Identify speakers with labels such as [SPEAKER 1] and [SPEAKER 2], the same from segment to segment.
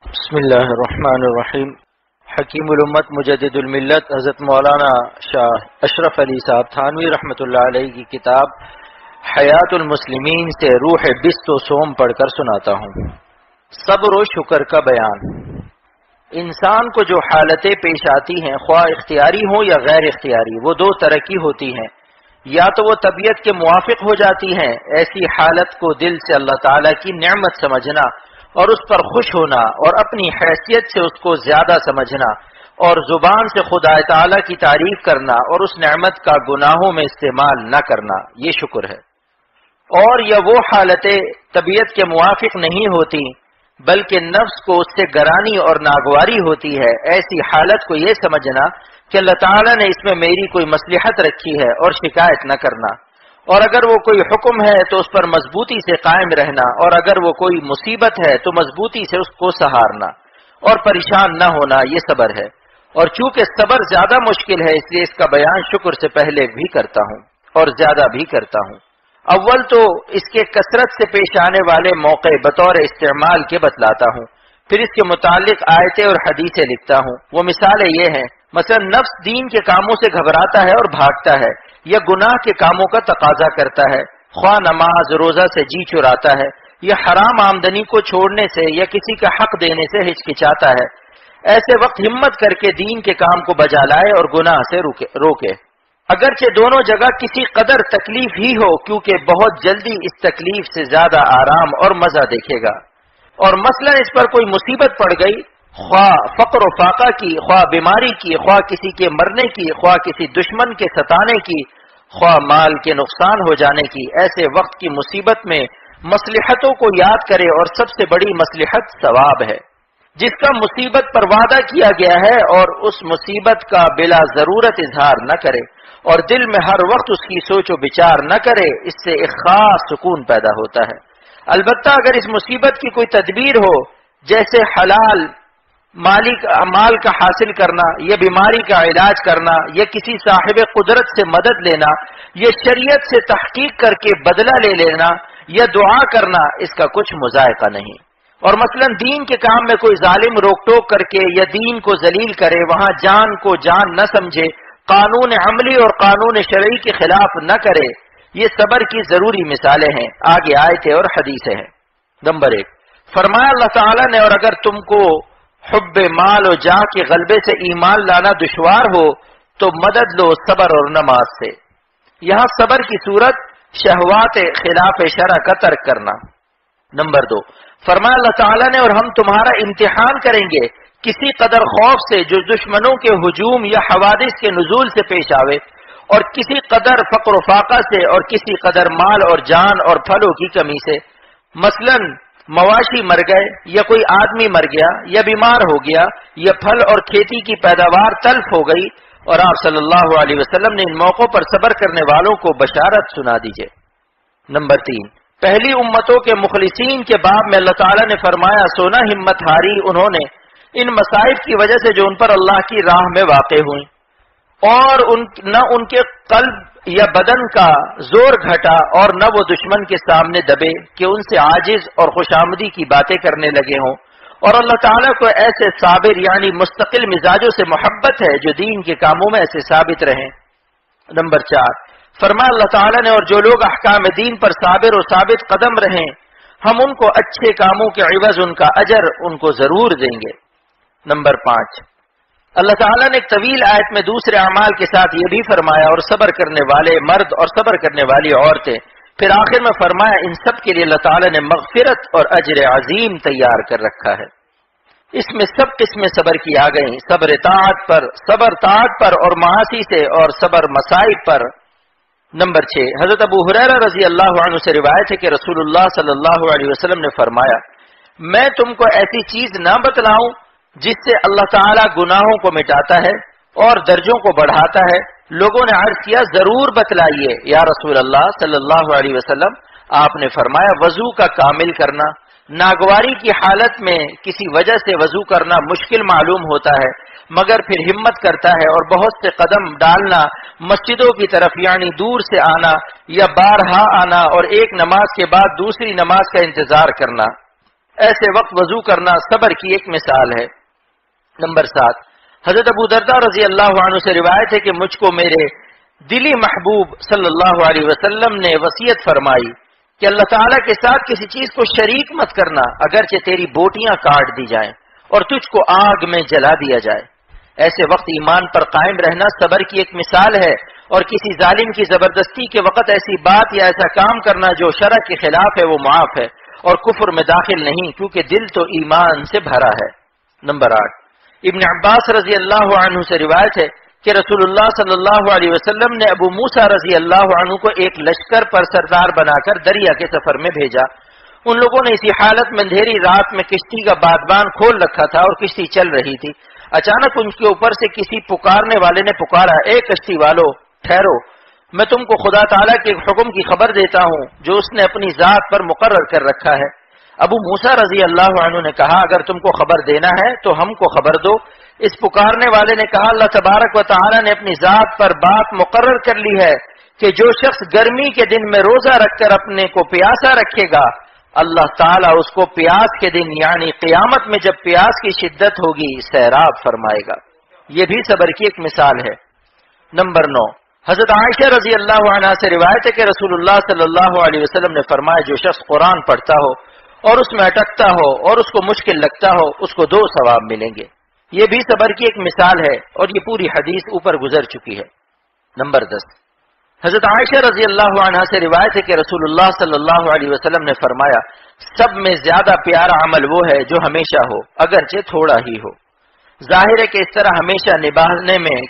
[SPEAKER 1] بسم اللہ الرحمن الرحیم۔ حکیم الامت مجدد الملت حضرت مولانا اشرف صاحب تھانوی رحمۃ اللہ علیہ کی کتاب حیات المسلمین سے روح بست و سوم پڑھ کر سناتا ہوں۔ صبر و شکر کا بیان۔ انسان کو جو حالتیں پیش آتی ہیں، خواہ اختیاری ہوں یا غیر اختیاری، وہ دو طرح کی ہوتی ہیں۔ یا تو وہ طبیعت کے موافق ہو جاتی ہیں، ایسی حالت کو دل سے اللہ تعالیٰ کی نعمت سمجھنا اور اس پر خوش ہونا اور اپنی حیثیت سے اس کو زیادہ سمجھنا اور زبان سے خدا تعالیٰ کی تعریف کرنا اور اس نعمت کا گناہوں میں استعمال نہ کرنا، یہ شکر ہے۔ اور یا وہ حالتیں طبیعت کے موافق نہیں ہوتی بلکہ نفس کو اس سے گرانی اور ناگواری ہوتی ہے، ایسی حالت کو یہ سمجھنا کہ اللہ تعالیٰ نے اس میں میری کوئی مصلحت رکھی ہے اور شکایت نہ کرنا، اور اگر وہ کوئی حکم ہے تو اس پر مضبوطی سے قائم رہنا، اور اگر وہ کوئی مصیبت ہے تو مضبوطی سے اس کو سہارنا اور پریشان نہ ہونا، یہ صبر ہے۔ اور چونکہ صبر زیادہ مشکل ہے، اس لیے اس کا بیان شکر سے پہلے بھی کرتا ہوں اور زیادہ بھی کرتا ہوں۔ اول تو اس کے کثرت سے پیش آنے والے موقع بطور استعمال کے بتلاتا ہوں، پھر اس کے متعلق آیتیں اور حدیثیں لکھتا ہوں۔ وہ مثالیں یہ ہیں، مثلا نفس دین کے کاموں سے گھبراتا ہے اور بھاگتا ہے، یا گناہ کے کاموں کا تقاضا کرتا ہے، خواہ نماز روزہ سے جی چراتا ہے، یا حرام آمدنی کو چھوڑنے سے یا کسی کا حق دینے سے ہچکچاتا ہے۔ ایسے وقت ہمت کر کے دین کے کام کو بجا لائے اور گناہ سے روکے، اگرچہ دونوں جگہ کسی قدر تکلیف ہی ہو، کیونکہ بہت جلدی اس تکلیف سے زیادہ آرام اور مزہ دیکھے گا۔ اور مثلا اس پر کوئی مصیبت پڑ گئی، خواہ فقر و فاقہ کی، خواہ بیماری کی، خواہ کسی کے مرنے کی، خواہ کسی دشمن کے ستانے کی، خواہ مال کے نقصان ہو جانے کی، ایسے وقت کی مصیبت میں مصلحتوں کو یاد کرے، اور سب سے بڑی مصلحت ثواب ہے، جس کا مصیبت پر وعدہ کیا گیا ہے، اور اس مصیبت کا بلا ضرورت اظہار نہ کرے اور دل میں ہر وقت اس کی سوچ و بچار نہ کرے، اس سے ایک خاص سکون پیدا ہوتا ہے۔ البتہ اگر اس مصیبت کی کوئی تدبیر ہو، جیسے حلال مال کا حاصل کرنا، یا بیماری کا علاج کرنا، یا کسی صاحب قدرت سے مدد لینا، یا شریعت سے تحقیق کر کے بدلہ لے لینا، یا دعا کرنا، اس کا کچھ مذائقہ نہیں۔ اور مثلا دین کے کام میں کوئی ظالم روک ٹوک کر کے یا دین کو ذلیل کرے، وہاں جان کو جان نہ سمجھے، قانون عملی اور قانون شرعی کے خلاف نہ کرے، یہ صبر کی ضروری مثالیں ہیں۔ آگے آیتیں اور حدیثیں ہیں۔ نمبر 1، فرمایا اللہ تعالیٰ نے، اور اگر تم کو حب مال و جاہ کے غلبے سے ایمان لانا دشوار ہو تو مدد لو صبر اور نماز سے۔ یہاں صبر کی صورت شہوات خلاف شرع کا ترک کرنا۔ نمبر 2، فرمایا اللہ تعالیٰ نے، اور ہم تمہارا امتحان کریں گے کسی قدر خوف سے جو دشمنوں کے ہجوم یا حوادث کے نزول سے پیش آوے، اور کسی قدر فقر و فاقہ سے، اور کسی قدر مال اور جان اور پھلوں کی کمی سے۔ مثلا مواشی مر گئے، یا کوئی آدمی مر گیا، یا بیمار ہو گیا، یا پھل اور کھیتی کی پیداوار تلف ہو گئی، اور آپ صلی اللہ علیہ وسلم نے ان موقعوں پر صبر کرنے والوں کو بشارت سنا دیجئے۔ نمبر 3، پہلی امتوں کے مخلصین کے باب میں اللہ تعالیٰ نے فرمایا، سونا ہمت ہاری انہوں نے ان مصائب کی وجہ سے جو ان پر اللہ کی راہ میں واقع ہوئیں، اور نہ ان کے قلب یا بدن کا زور گھٹا، اور نہ وہ دشمن کے سامنے دبے کہ ان سے عاجز اور خوشامدی کی باتیں کرنے لگے ہوں، اور اللہ تعالیٰ کو ایسے صابر یعنی مستقل مزاجوں سے محبت ہے جو دین کے کاموں میں ایسے ثابت رہیں۔ نمبر 4، فرمایا اللہ تعالیٰ نے، اور جو لوگ احکام دین پر صابر و ثابت قدم رہیں، ہم ان کو اچھے کاموں کے عوض ان کا اجر ان کو ضرور دیں گے۔ نمبر 5، اللہ تعالیٰ نے ایک طویل آیت میں دوسرے اعمال کے ساتھ یہ بھی فرمایا، اور صبر کرنے والے مرد اور صبر کرنے والی عورتیں، پھر آخر میں فرمایا ان سب کے لیے اللہ تعالیٰ نے مغفرت اور اجر عظیم تیار کر رکھا ہے۔ اس میں سب قسمیں صبر کی آ گئیں، صبر طاعت پر اور معاصی سے، اور صبر مصائب پر۔ نمبر 6، حضرت ابو ہریرہ رضی اللہ عنہ سے روایت ہے کہ رسول اللہ صلی اللہ علیہ وسلم نے فرمایا، میں تم کو ایسی چیز نہ بتلاؤں جس سے اللہ تعالیٰ گناہوں کو مٹاتا ہے اور درجوں کو بڑھاتا ہے؟ لوگوں نے عرض کیا، ضرور بتلائیے یا رسول اللہ صلی اللہ علیہ وسلم۔ آپ نے فرمایا، وضو کا کامل کرنا۔ ناگواری کی حالت میں کسی وجہ سے وضو کرنا مشکل معلوم ہوتا ہے، مگر پھر ہمت کرتا ہے اور بہت سے قدم ڈالنا مسجدوں کی طرف، یعنی دور سے آنا یا بارہا آنا، اور ایک نماز کے بعد دوسری نماز کا انتظار کرنا۔ ایسے وقت وضو کرنا صبر کی ایک مثال ہے۔ نمبر 7، حضرت ابو درداء رضی اللہ عنہ سے روایت ہے کہ مجھ کو میرے دلی محبوب صلی اللہ علیہ وسلم نے وصیت فرمائی کہ اللہ تعالیٰ کے ساتھ کسی چیز کو شریک مت کرنا، اگرچہ تیری بوٹیاں کاٹ دی جائیں اور تجھ کو آگ میں جلا دیا جائے۔ ایسے وقت ایمان پر قائم رہنا صبر کی ایک مثال ہے، اور کسی ظالم کی زبردستی کے وقت ایسی بات یا ایسا کام کرنا جو شرع کے خلاف ہے وہ معاف ہے اور کفر میں داخل نہیں، کیونکہ دل تو ایمان سے بھرا ہے۔ نمبر 8، ابن عباس رضی اللہ عنہ سے روایت ہے کہ رسول اللہ صلی اللہ علیہ وسلم نے ابو موسیٰ رضی اللہ عنہ کو ایک لشکر پر سردار بنا کر دریا کے سفر میں بھیجا۔ ان لوگوں نے اسی حالت میں اندھیری رات میں کشتی کا بادبان کھول رکھا تھا اور کشتی چل رہی تھی۔ اچانک ان کے اوپر سے کسی پکارنے والے نے پکارا، اے کشتی والو ٹھہرو، میں تم کو خدا تعالیٰ کے حکم کی خبر دیتا ہوں جو اس نے اپنی ذات پر مقرر کر رکھا ہے۔ ابو موسیٰ رضی اللہ عنہ نے کہا، اگر تم کو خبر دینا ہے تو ہم کو خبر دو۔ اس پکارنے والے نے کہا، اللہ تبارک و تعالیٰ نے اپنی ذات پر بات مقرر کر لی ہے کہ جو شخص گرمی کے دن میں روزہ رکھ کر اپنے کو پیاسا رکھے گا، اللہ تعالیٰ اس کو پیاس کے دن یعنی قیامت میں جب پیاس کی شدت ہوگی سیراب فرمائے گا۔ یہ بھی صبر کی ایک مثال ہے۔ نمبر 9، حضرت عائشہ رضی اللہ عنہا سے روایت ہے کہ رسول اللہ صلی اللہ علیہ وسلم نے فرمایا، جو شخص قرآن پڑھتا ہو اور اس میں اٹکتا ہو اور اس کو مشکل لگتا ہو، اس کو 2 ثواب ملیں گے۔ یہ بھی صبر کی ایک مثال ہے، اور یہ پوری حدیث اوپر گزر چکی ہے۔ نمبر 10، حضرت عائشہ رضی اللہ عنہا سے روایت ہے کہ رسول اللہ صلی اللہ علیہ وسلم نے فرمایا، سب میں زیادہ پیارا عمل وہ ہے جو ہمیشہ ہو اگرچہ تھوڑا ہی ہو۔ ظاہر ہے کہ اس طرح ہمیشہ نبھانے میں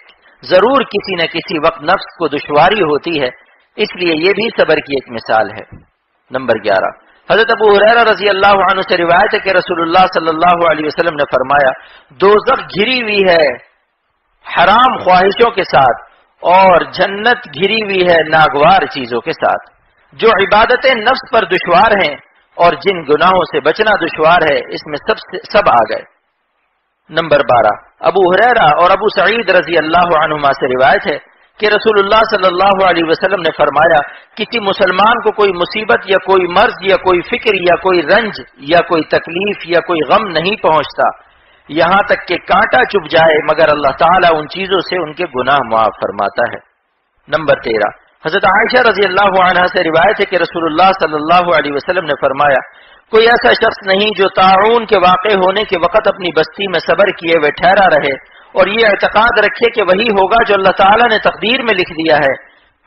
[SPEAKER 1] ضرور کسی نہ کسی وقت نفس کو دشواری ہوتی ہے، اس لیے یہ بھی صبر کی ایک مثال ہے۔ نمبر 11، حضرت ابو ہریرہ رضی اللہ عنہ سے روایت ہے کہ رسول اللہ صلی اللہ علیہ وسلم نے فرمایا، دوزخ گھری ہوئی ہے حرام خواہشوں کے ساتھ اور جنت گھری ہوئی ہے ناگوار چیزوں کے ساتھ۔ جو عبادتیں نفس پر دشوار ہیں اور جن گناہوں سے بچنا دشوار ہے، اس میں سب آ گئے۔ نمبر 12، ابو ہریرہ اور ابو سعید رضی اللہ عنہما سے روایت ہے کہ رسول اللہ صلی اللہ علیہ وسلم نے فرمایا، کسی مسلمان کو کوئی مصیبت یا کوئی مرض یا کوئی فکر یا کوئی رنج یا کوئی تکلیف یا کوئی غم نہیں پہنچتا یہاں تک کہ کانٹا چبھ جائے، مگر اللہ تعالیٰ ان چیزوں سے ان کے گناہ معاف فرماتا ہے۔ نمبر 13، حضرت عائشہ رضی اللہ عنہا سے روایت ہے کہ رسول اللہ صلی اللہ علیہ وسلم نے فرمایا، کوئی ایسا شخص نہیں جو طاعون کے واقع ہونے کے وقت اپنی بستی میں صبر کیے ہوئے ٹھہرا رہے اور یہ اعتقاد رکھے کہ وہی ہوگا جو اللہ تعالیٰ نے تقدیر میں لکھ دیا ہے،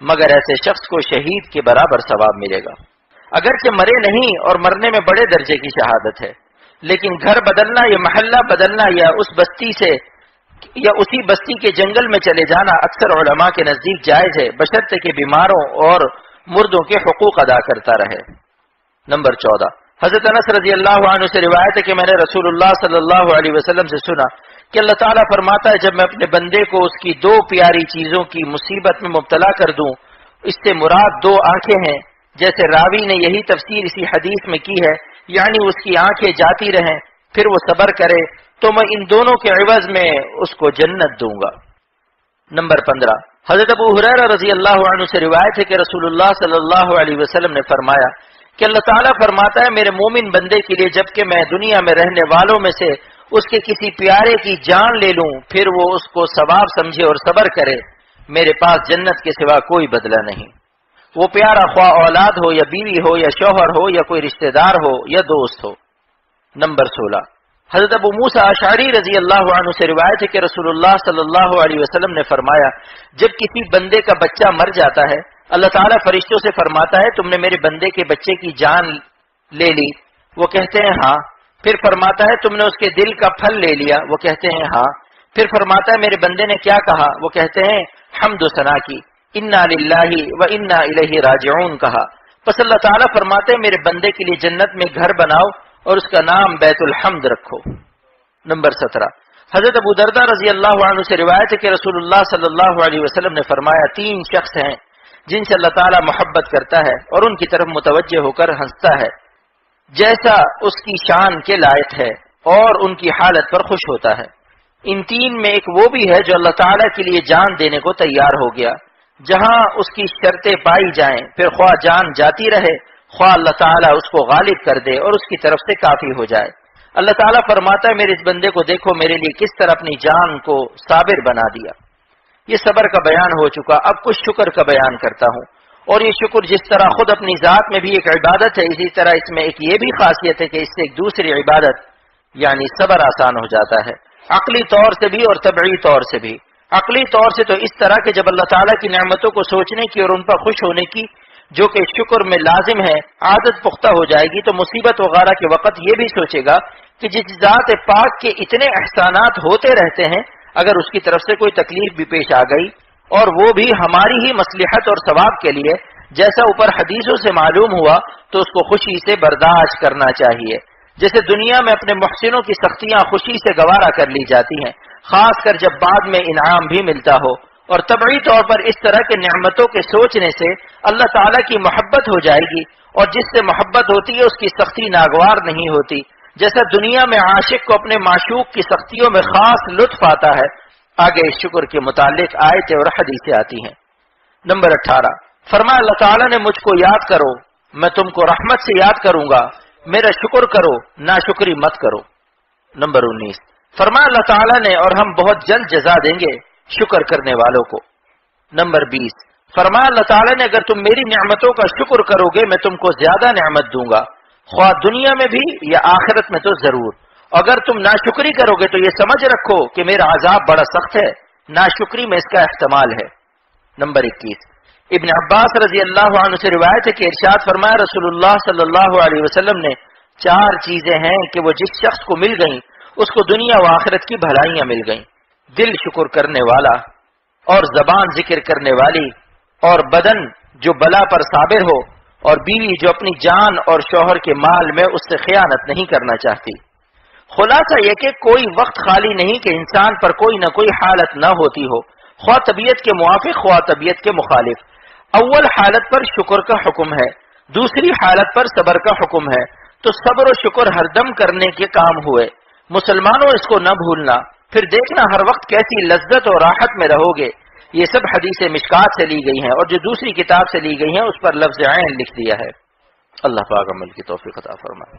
[SPEAKER 1] مگر ایسے شخص کو شہید کے برابر ثواب ملے گا۔ اگرچہ مرے نہیں اور مرنے میں بڑے درجے کی شہادت ہے، لیکن گھر بدلنا یا محلہ بدلنا یا اس بستی سے یا اسی بستی کے جنگل میں چلے جانا اکثر علماء کے نزدیک جائز ہے، بشرطے کہ بیماروں اور مردوں کے حقوق ادا کرتا رہے۔ نمبر 14، حضرت انس رضی اللہ عنہ سے روایت ہے کہ میں نے رسول اللہ صلی اللہ علیہ وسلم سے سنا کہ اللہ تعالیٰ فرماتا ہے، جب میں اپنے بندے کو اس کی 2 پیاری چیزوں کی مصیبت میں مبتلا کر دوں، اس سے مراد 2 آنکھیں ہیں، جیسے راوی نے یہی تفسیر اسی حدیث میں کی ہے، یعنی اس کی آنکھیں جاتی رہیں پھر وہ صبر کرے تو میں ان دونوں کے عوض میں اس کو جنت دوں گا۔ نمبر 15، حضرت ابو ہریرہ رضی اللہ عنہ سے روایت ہے کہ رسول اللہ صلی اللہ علیہ وسلم نے فرمایا کہ اللہ تعالیٰ فرماتا ہے، میرے مومن بندے کے لیے جب کہ میں دنیا میں رہنے والوں میں سے اس کے کسی پیارے کی جان لے لوں پھر وہ اس کو ثواب سمجھے اور صبر کرے، میرے پاس جنت کے سوا کوئی بدلہ نہیں۔ وہ پیارا خواہ اولاد ہو یا بیوی ہو یا شوہر ہو یا کوئی رشتہ دار ہو یا دوست ہو۔ نمبر 16، حضرت ابو موسیٰ اشعری رضی اللہ عنہ سے روایت ہے کہ رسول اللہ صلی اللہ علیہ وسلم نے فرمایا، جب کسی بندے کا بچہ مر جاتا ہے اللہ تعالیٰ فرشتوں سے فرماتا ہے، تم نے میرے بندے کے بچے کی جان لے لی؟ وہ کہتے ہیں ہاں۔ پھر فرماتا ہے، تم نے اس کے دل کا پھل لے لیا؟ وہ کہتے ہیں ہاں۔ پھر فرماتا ہے، میرے بندے نے کیا کہا؟ وہ کہتے ہیں حمد و ثنا کی، انا للہ و انا الیہ راجعون کہا۔ پس اللہ تعالیٰ فرماتے ہیں، میرے بندے کے لیے جنت میں گھر بناؤ اور اس کا نام بیت الحمد رکھو۔ نمبر 17، حضرت ابو درداء رضی اللہ عنہ سے روایت ہے کہ رسول اللہ صلی اللہ علیہ وسلم نے فرمایا، 3 شخص ہیں جن سے اللہ تعالیٰ محبت کرتا ہے اور ان کی طرف متوجہ ہو کر ہنستا ہے جیسا اس کی شان کے لائق ہے اور ان کی حالت پر خوش ہوتا ہے۔ ان 3 میں ایک وہ بھی ہے جو اللہ تعالیٰ کے لیے جان دینے کو تیار ہو گیا، جہاں اس کی شرطیں پائی جائیں، پھر خواہ جان جاتی رہے خواہ اللہ تعالیٰ اس کو غالب کر دے اور اس کی طرف سے کافی ہو جائے۔ اللہ تعالیٰ فرماتا ہے میرے اس بندے کو دیکھو میرے لیے کس طرح اپنی جان کو صابر بنا دیا۔ یہ صبر کا بیان ہو چکا، اب کچھ شکر کا بیان کرتا ہوں۔ اور یہ شکر جس طرح خود اپنی ذات میں بھی ایک عبادت ہے، اسی طرح اس میں ایک یہ بھی خاصیت ہے کہ اس سے ایک دوسری عبادت یعنی صبر آسان ہو جاتا ہے، عقلی طور سے بھی اور طبعی طور سے بھی۔ عقلی طور سے تو اس طرح کہ جب اللہ تعالیٰ کی نعمتوں کو سوچنے کی اور ان پر خوش ہونے کی جو کہ شکر میں لازم ہے عادت پختہ ہو جائے گی، تو مصیبت وغیرہ کے وقت یہ بھی سوچے گا کہ جس ذات پاک کے اتنے احسانات ہوتے رہتے ہیں، اگر اس کی طرف سے کوئی تکلیف بھی پیش آ گئی اور وہ بھی ہماری ہی مصلحت اور ثواب کے لیے، جیسا اوپر حدیثوں سے معلوم ہوا، تو اس کو خوشی سے برداشت کرنا چاہیے۔ جیسے دنیا میں اپنے محسنوں کی سختیاں خوشی سے گوارا کر لی جاتی ہیں، خاص کر جب بعد میں انعام بھی ملتا ہو، اور طبعی طور پر اس طرح کے نعمتوں کے سوچنے سے اللہ تعالیٰ کی محبت ہو جائے گی، اور جس سے محبت ہوتی ہے اس کی سختی ناگوار نہیں ہوتی۔ جیسا دنیا میں عاشق کو اپنے معشوق کی سختیوں میں خاص لطف آتا ہے، آگے اس شکر کے متعلق آیتیں اور حدیثیں آتی ہیں۔ نمبر 18، فرمایا اللہ تعالیٰ نے مجھ کو یاد کرو، میں تم کو رحمت سے یاد کروں گا، میرا شکر کرو، ناشکری مت کرو۔ نمبر 19، فرمایا اللہ تعالیٰ نے اور ہم بہت جلد جزا دیں گے شکر کرنے والوں کو۔ نمبر 20، فرمایا اللہ تعالیٰ نے اگر تم میری نعمتوں کا شکر کرو گے میں تم کو زیادہ نعمت دوں گا، خواہ دنیا میں بھی یا آخرت میں تو ضرور۔ اگر تم ناشکری کرو گے تو یہ سمجھ رکھو کہ میرا عذاب بڑا سخت ہے، ناشکری میں اس کا احتمال ہے۔ نمبر 21، ابن عباس رضی اللہ عنہ سے روایت ہے کہ ارشاد فرمایا رسول اللہ صلی اللہ علیہ وسلم نے 4 چیزیں ہیں کہ وہ جس شخص کو مل گئیں اس کو دنیا و آخرت کی بھلائیاں مل گئیں، دل شکر کرنے والا، اور زبان ذکر کرنے والی، اور بدن جو بلا پر صابر ہو، اور بیوی جو اپنی جان اور شوہر کے مال میں اس سے خیانت نہیں کرنا چاہتی۔ خلاصہ یہ کہ کوئی وقت خالی نہیں کہ انسان پر کوئی نہ کوئی حالت نہ ہوتی ہو، خواہ طبیعت کے موافق خواہ طبیعت کے مخالف۔ اول حالت پر شکر کا حکم ہے، دوسری حالت پر صبر کا حکم ہے، تو صبر و شکر ہر دم کرنے کے کام ہوئے۔ مسلمانوں اس کو نہ بھولنا، پھر دیکھنا ہر وقت کیسی لذت اور راحت میں رہو گے۔ یہ سب حدیث مشکات سے لی گئی ہیں، اور جو دوسری کتاب سے لی گئی ہیں اس پر لفظ عین لکھ دیا ہے۔ اللہ پاک عمل کی توفیق عطا فرمائے۔